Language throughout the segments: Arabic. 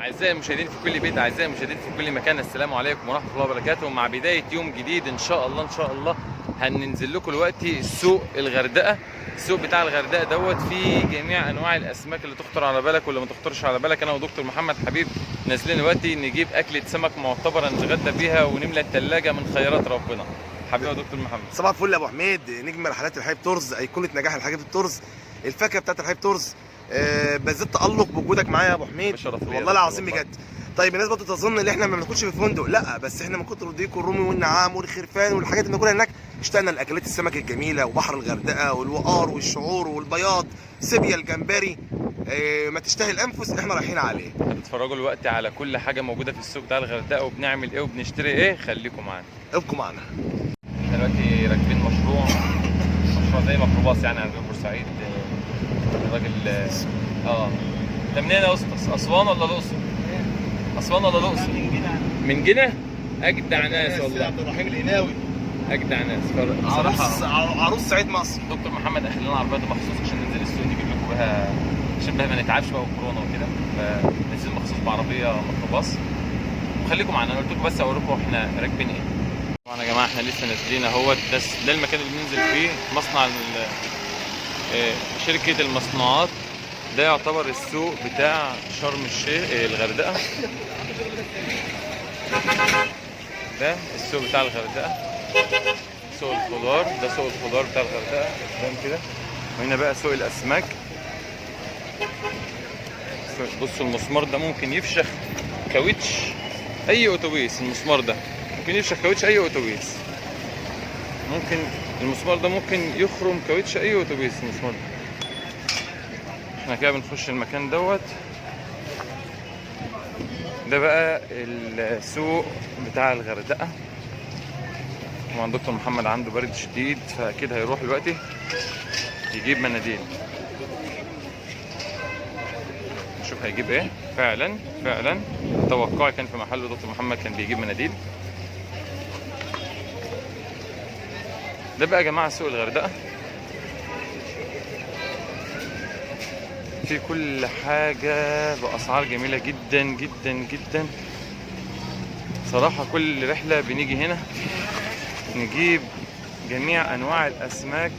أعزائي المشاهدين في كل بيت، أعزائي المشاهدين في كل مكان، السلام عليكم ورحمة الله وبركاته. مع بداية يوم جديد إن شاء الله إن شاء الله هننزل لكم دلوقتي سوق الغردقة. السوق بتاع الغردقة دوت فيه جميع أنواع الأسماك اللي تخطر على بالك واللي ما تخطرش على بالك. أنا ودكتور محمد حبيب نازلين دلوقتي نجيب أكلة سمك معتبرة نتغدى بيها ونملى الثلاجة من خيرات ربنا. حبيبي يا دكتور محمد. صباح الفل يا ابو حميد، نجم رحلات الحبيب تورز، ايقونه نجاح الحبيب تورز، الفاكهه بتاعت الحبيب تورز. بزيد تالق بوجودك معايا يا ابو حميد والله العظيم بجد. طيب الناس برضه تظن ان احنا ما بناكلش في فندق، لا بس احنا من كتر الديك والرومي والنعام والخرفان والحاجات اللي بناكلها هناك اشتقنا لاكلات السمك الجميله وبحر الغردقه والوقار والشعور والبياض، سيبيا الجمبري. ما تشتهي الانفس احنا رايحين عليه. هتتفرجوا دلوقتي على كل حاجه موجوده في السوق بتاع الغردقه وبنعمل ايه وبنشتري ايه. خليكم معانا، ابقوا معانا. دلوقتي راكبين مشروع زي ميكروباص يعني عند بورسعيد. الراجل ده منين يا اسطى؟ اسوان ولا الاقصر؟ اسوان ولا الاقصر؟ من جنة. اجدع ناس والله. عبد الرحيم القناوي اجدع ناس بصراحه. عروس سعيد مصر. دكتور محمد اخذ لنا عربيه مخصوص عشان ننزل السوق نجيب لكم بها، عشان بها ما نتعبش بقى بالكورونا وكده، فنزل مخصوص بعربيه ميكروباص. وخليكم معانا، انا قلت لكم بس اوريكم احنا راكبين ايه. طبعا يا جماعه احنا لسه نازلين اهوت، ده المكان اللي بننزل فيه، مصنع شركه المصنوعات. ده يعتبر السوق بتاع شرم الشيخ الغردقه. ده السوق بتاع الغردقه، سوق الخضار. ده سوق الخضار بتاع الغردقه قدام كده. وهنا بقى سوق الاسماك. بصوا المسمار ده ممكن يفشخ كاوتش اي اتوبيس. المسمار ده ممكن يفشخ كاوتش اي اتوبيس. ممكن المسمار ده ممكن يخرم كاوتش اي اتوبيس. المسمار ده. احنا كده بنخش المكان دوت. ده بقى السوق بتاع الغردقه. طبعا دكتور محمد عنده برد شديد فاكيد هيروح دلوقتي يجيب مناديل. نشوف هيجيب ايه. فعلا توقعي كان في محله دكتور محمد كان بيجيب مناديل. ده بقى يا جماعه سوق الغردقه، في كل حاجه باسعار جميله جدا جدا جدا. صراحه كل رحله بنيجي هنا نجيب جميع انواع الاسماك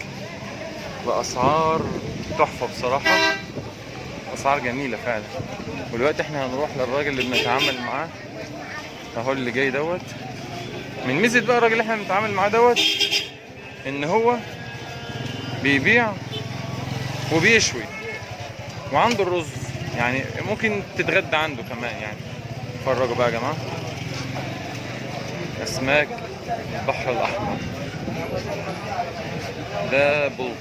باسعار تحفه بصراحه، اسعار جميله فعلا. ودلوقتي احنا هنروح للراجل اللي بنتعامل معاه اهو، اللي جاي دوت. من ميزه بقى الراجل اللي احنا بنتعامل معاه دوت ان هو بيبيع وبيشوي وعنده الرز، يعني ممكن تتغدى عنده كمان يعني. اتفرجوا بقى يا جماعه اسماك البحر الاحمر. ده بلطي.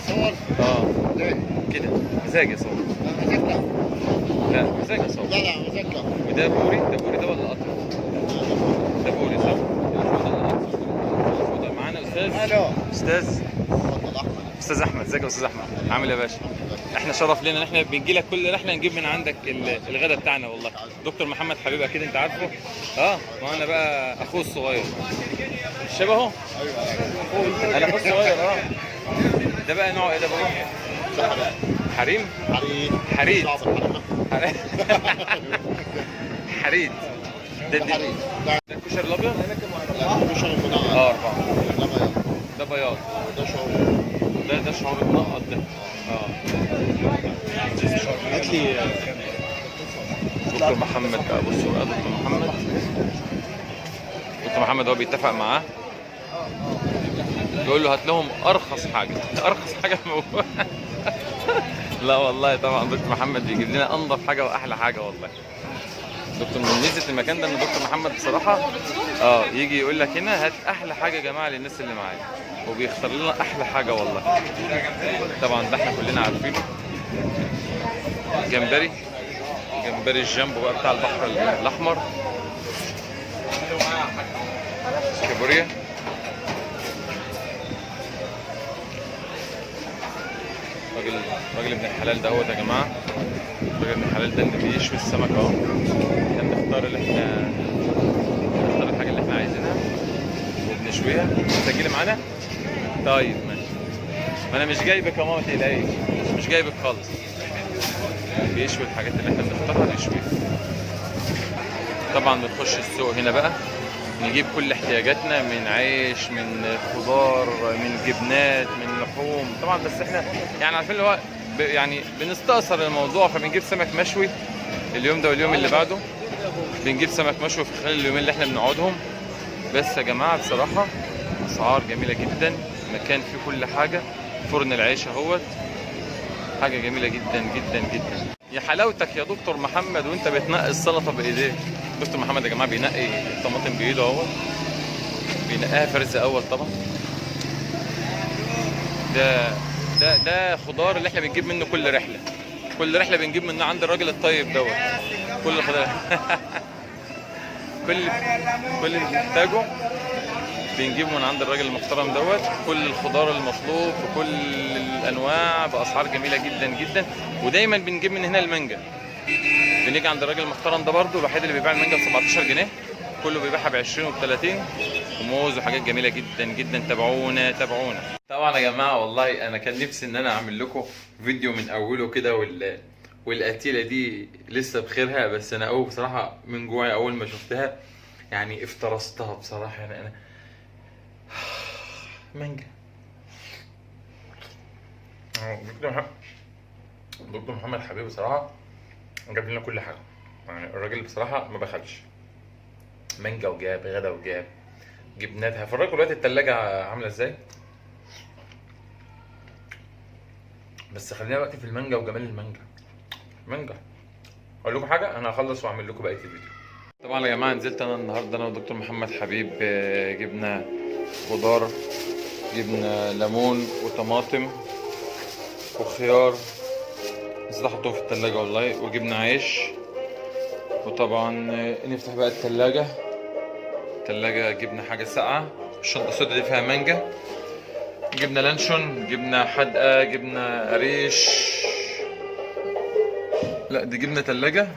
صور كده مزاج يا صور. لا مزاج يا صور. لا مزاج. وده بوري. ده بوري ده ولا قطر؟ ده بوري صح؟ المفروض معانا استاذ احمد. ازيك يا استاذ احمد؟ عامل ايه يا باشا؟ احنا شرف لنا ان احنا بنجي لك كل رحله نجيب من عندك الغدا بتاعنا والله. دكتور محمد حبيب اكيد انت عارفه. وانا بقى اخوه الصغير شبهه. انا اخوه الصغير. ده بقى نوعه ايه ده بقى؟ حريم. حريد. حريد. ده الكشري الابيض. الكشري المنقط. 4. ده بياض. ده شعور. ده شعور المنقط ده. هات لي دكتور محمد. بصوا بقى دكتور محمد هو بيتفق معاه يقول له هات لهم ارخص حاجه. ارخص حاجه موجوده. لا والله طبعا دكتور محمد بيجيب لنا انضف حاجه واحلى حاجه والله. دكتور من ميزه المكان ده ان دكتور محمد بصراحه يجي يقول لك هنا هات احلى حاجه يا جماعه للناس اللي معايا، وبيختار لنا احلى حاجه والله. طبعا ده احنا كلنا عارفينه. جمبري الجامبو بقى بتاع البحر الاحمر. كابوريا. راجل ابن الحلال ده هو ده يا جماعه. راجل ابن الحلال ده اللي بيشوي السمك اهو. نختار الحاجه اللي احنا عايزينها وبنشويها. تسجلي معانا؟ طيب ماشي. ما انا مش جايبك يا ماما، ما تقلقيش، مش جايبك خالص. بيشوي الحاجات اللي احنا بنختارها بيشويها. طبعا بنخش السوق هنا بقى نجيب كل احتياجاتنا من عيش، من خضار، من جبنات، من لحوم طبعا. بس احنا يعني عارفين اللي هو يعني بنستأثر الموضوع، فبنجيب سمك مشوي اليوم ده واليوم اللي بعده، بنجيب سمك مشوي في خلال اليومين اللي احنا بنقعدهم. بس يا جماعه بصراحه اسعار جميله جدا، مكان فيه كل حاجه، فرن العيش اهوت، حاجه جميله جدا جدا جدا. يا حلاوتك يا دكتور محمد وانت بتنقي السلطه بايديك. دكتور محمد يا جماعه بينقي الطماطم بايده اهوت، بينقيها فرز اول طبعا. ده خضار اللي احنا بنجيب منه كل رحله، كل رحله بنجيب منه عند الراجل الطيب دوت كل خضار كل اللي بنحتاجه بنجيبه من عند الراجل المحترم دوت. كل الخضار المطلوب بكل الانواع باسعار جميله جدا جدا. ودايما بنجيب من هنا المانجا، بنيجي عند الراجل المحترم ده برده الوحيد اللي بيبيع المانجا ب 17 جنيه، كله بيبيعها ب 20 وب 30، وموز وحاجات جميله جدا جدا. تابعونا. طبعا يا جماعه والله انا كان نفسي ان انا اعمل لكم فيديو من اوله كده، والقتيله دي لسه بخيرها. بس انا بصراحه من جوايا اول ما شفتها يعني افترستها بصراحه. يعني انا مانجا. دكتور محمد حبيب بصراحه جاب لنا كل حاجه، يعني الراجل بصراحه ما بخلش. مانجا وجاب غدا وجاب جبنات. هفرجكم دلوقتي التلاجة عامله ازاي، بس خلينا دلوقتي في المانجا وجمال المانجا. مانجا اقول لكم حاجه، انا هخلص واعمل لكم بقيه الفيديو. طبعا يا جماعه نزلت انا النهارده انا ودكتور محمد حبيب، جبنا خضار، جبنا ليمون وطماطم وخيار بس احطهم في التلاجة والله، وجبنا عيش. وطبعا نفتح بقى التلاجة جبنا حاجه ساقعه. الشنطه السوداء دي فيها مانجا، جبنا لانشون، جبنا حدقه، جبنا قريش. لا دي جبنه تلاجة،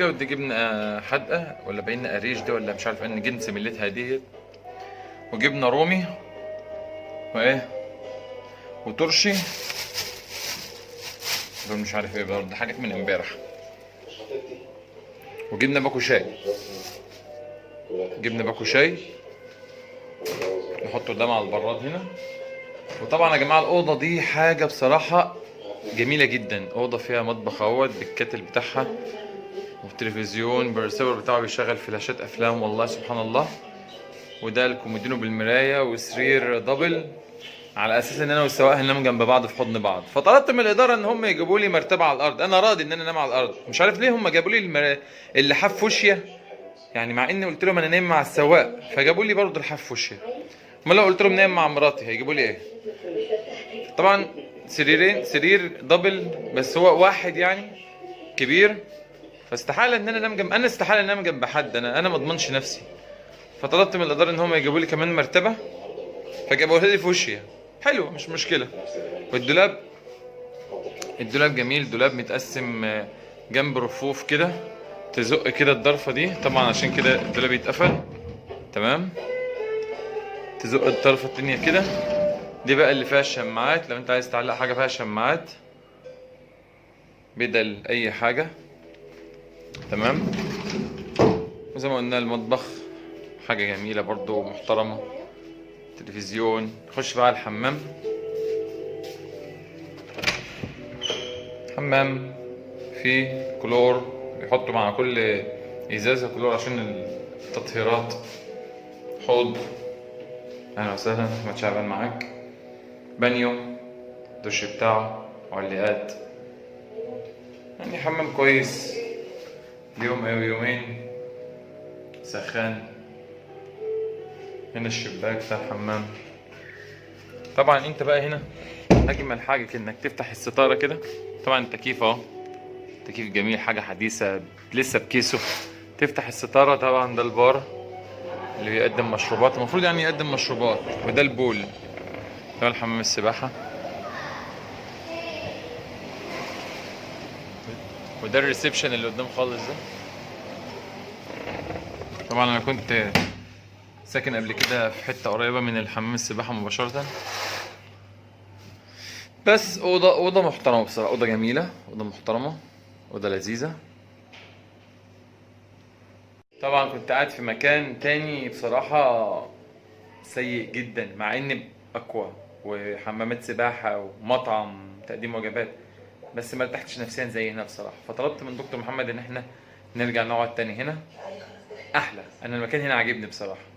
ودي جبنه حدقه، ولا باين قريش دي ولا مش عارف ان جنس ملتها ديت. وجبنه رومي وايه وترشي، دول مش عارف ايه برضه، حاجات من امبارح. وجبنا باكو شاي، نحطه قدام على البراد هنا. وطبعا يا جماعه الاوضه دي حاجه بصراحه جميله جدا، اوضه فيها مطبخ اهوت بالكاتل بتاعها والتلفزيون بالريسيفر بتاعه بيشغل فلاشات افلام، والله سبحان الله. وده الكومودينو بالمرايه وسرير دبل، على اساس ان انا والسواق هننام جنب بعض في حضن بعض. فطلبت من الاداره ان هم يجيبوا لي مرتبه على الارض، انا راضي ان انا انام على الارض. مش عارف ليه هم جابوا لي اللحاف فوشيا، يعني مع اني قلت لهم انا نايم مع السواق فجابوا لي برضه اللحاف فوشيا. امال لو قلت لهم نايم مع مراتي هيجيبوا لي ايه؟ طبعا سرير دبل، بس هو واحد يعني كبير، فاستحاله ان انا انام جنب، انا استحاله ان انام جنب حد، انا ما اضمنش نفسي. فطلبت من الاداره ان هم يجيبوا لي كمان مرتبه، فجابوها لي فوشيا. حلو مش مشكله. والدولاب جميل، دولاب متقسم جنب رفوف كده، تزق كده الضرفه دي طبعا عشان كده الدولاب يتقفل تمام. تزق الطرفه التانيه كده، دي بقى اللي فيها الشماعات، لو انت عايز تعلق حاجه فيها شماعات بدل اي حاجه تمام. وزي ما قلنا المطبخ حاجه جميله برضو محترمه، تلفزيون. نخش بقى على الحمام. حمام فيه كلور، بيحطوا مع كل ازازه كلور عشان التطهيرات. حوض، اهلا وسهلا، احمد شعبان معاك. بانيو، الدش بتاعه، علقات، يعني حمام كويس ليوم او يومين سخان. هنا الشباك بتاع الحمام. طبعا انت بقى هنا اجمل حاجه انك تفتح الستاره كده. طبعا التكييف اهو، تكييف جميل، حاجه حديثه لسه بكيسه. تفتح الستاره، طبعا ده البار اللي بيقدم مشروبات، المفروض يعني يقدم مشروبات. وده البول، ده الحمام السباحه. وده الريسبشن اللي قدام خالص ده. طبعا انا كنت ساكن قبل كده في حته قريبه من الحمام السباحه مباشره. بس اوضه محترمه بصراحه، اوضه جميله، اوضه محترمه، اوضه لذيذه. طبعا كنت قاعد في مكان تاني بصراحه سيء جدا، مع ان اقوى وحمامات سباحه ومطعم تقديم وجبات، بس ما ارتحتش نفسيا زي هنا بصراحه. فطلبت من دكتور محمد ان احنا نرجع نقعد تاني هنا احلى. انا المكان هنا عاجبني بصراحه.